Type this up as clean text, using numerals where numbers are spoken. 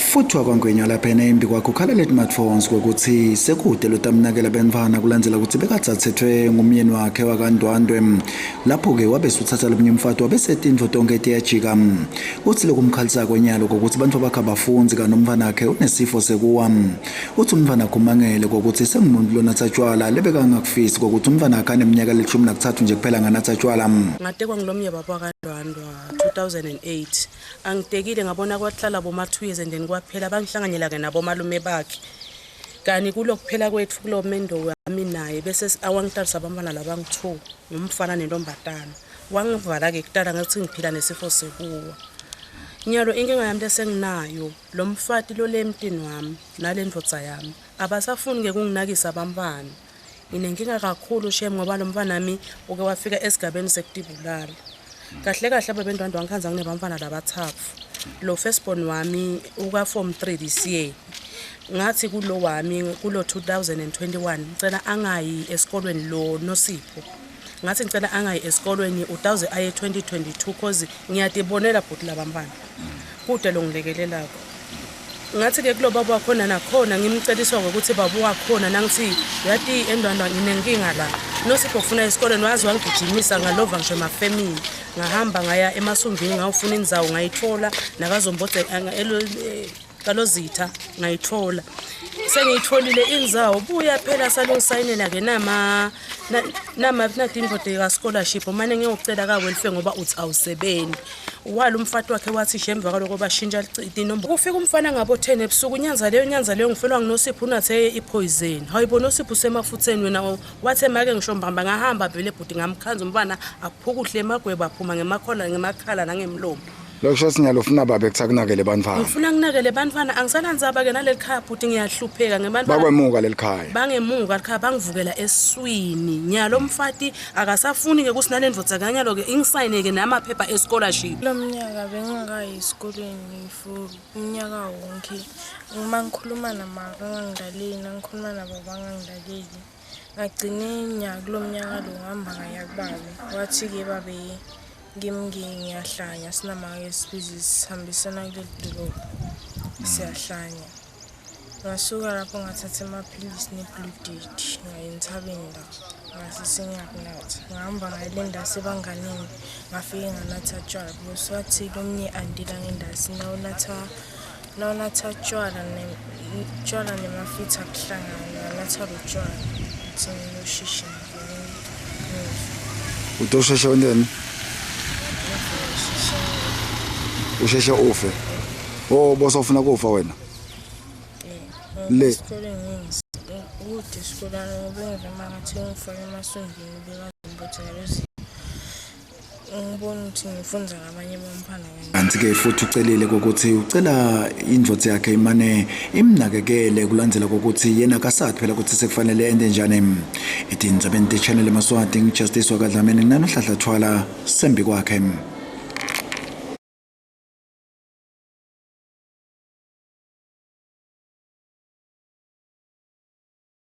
Futhi wakwangwenya lapha enembi kwakho ukhalele smartphones ukuthi sekude lo tamnakela benvana kulandzela ukuthi bekatsathethwe ngumyeni wakhe wakandwandwe lapho ke wabe suthatha lomnye umfato wabe setindvo tonke etiyajika uthi lokumkhalisa kwenyalo ukuthi bantu bakhe abafunzi kanomfana wakhe unesifo sekuwa uthi umfana kumangele ukuthi sengumuntu lona thatshwala lebeka ngakufisi ukuthi umfana wakhe aneminyaka le13 nje kuphela nganatha tshwala ngatekwa ngilomye baba wakandwandwa 2008 angitekile ngabona kwahlala boma 2 years and then kwaphela bangihlanganyela ke nabo malume bakhe kani kulokuphela kwethu kulo mendo wami naye bese awangithatha abantwana labangi2 ngumfana nentombatana wangivala ke kutala ngathi ngiphila nesifo sekuwa nyalo inkinga yami lesenginayo lo mfati lo lemntini wami nalendvodza yami abasafuni ke kunginakisa abantwana inenkinga kakhulu shem ngoba lo mfana nami uke wafika esigabeni sekutibulala kahle kahle ababendwandwa ngikhanza nginebantwana labathathu lo firstborn wami uka form 3 this year ngathi kulo wami kulo 2021 ngicela angayi esikolweni lo Nosipho ngathi ngicela angayi esikolweni uDawuze aye 2022 cause ngiyadibonela bhuti labantwana kude lo ngilekelelako ngathi ke kulo baba wakhona nakhona ngimceliswa ukuthi baba wakhona nangithi yathi endwandwa nginenkinga la Nosipho ufuna esikolweni wazi wangigijimisa ngalova ngisho ma family ngahamba ngaya eMasumbini ngawufuna indzawo ngayithola nakazombodze kalozitha ngayithola sengiyitholile indzawo buya phela salongisayinela ke nama nadinvote ka scholarship manje ngiyocela ka welfare ngoba uthi awusebenzi wala umfati wakhe wathi shemva kaloko bashintsha inombolo kufika umfana ngabo 10 ebusuku nyanza leyo ngifelwa nginosipho unathe ipoison hayibo Nosipho semafutheni wena wathe make ngisho mbamba ngahamba vele ebhuti ngamkhanza umfana akuphukuhle emagweba aphuma ngemakhala nangemlomo lokusho sinyalo ufuna babe kuthakunakele bantwana ngifuna kunakele bantwana angisalandzaba ke naleli khaya bhuti ngiyahlupheka ngebantwana bakwemuka lelikhaya bangemuka likhaya bangivukela eswini nyalo mfati akasafuni ke kusinalendvodza kanyalo ke ingisayineke namaphepha escholarship lo mnyaka bengingakayi esikoleni for umnyaka wonke uma ngikhuluma namaka ngangidaleni ngikhuluma nababa ngangidaleli ngagcine nyaka lo mnyaka lo ngihamba ngaya kubabe wathi ke babe ngiyahlanya sinamake sibizi sihambisana kuleli dolobha siyahlanya ngasuka lapho ngathatha amaphilisi neblue date ngayintshabeni la ngasisengiyakunatha ngihamba ngayilendasi ebanganini ngafike nganatha tshwala because wathi lomnye andila ngendasi nawunatha tshwala nemafitha kuhlangana nganatha lo tshwala uthi nginoshisha utosheshe wendeni usheshe ufe bosofuna kufa wena le ukuthi sikolana ngobenza mangathi ngifake emasondini bekazimbothelezi ngibona ukuthi ngifunza nabanye abamphana kanti ke futhi ucelile ukuthi ucela indvodza yakhe imane imnakekele kulandzela ukuthi yena kasathi phela ukuthi sekufanele ende njani idinza bente channel emaswati ngijustice wakadlamini nanohlahla thwala sembi kwakhe.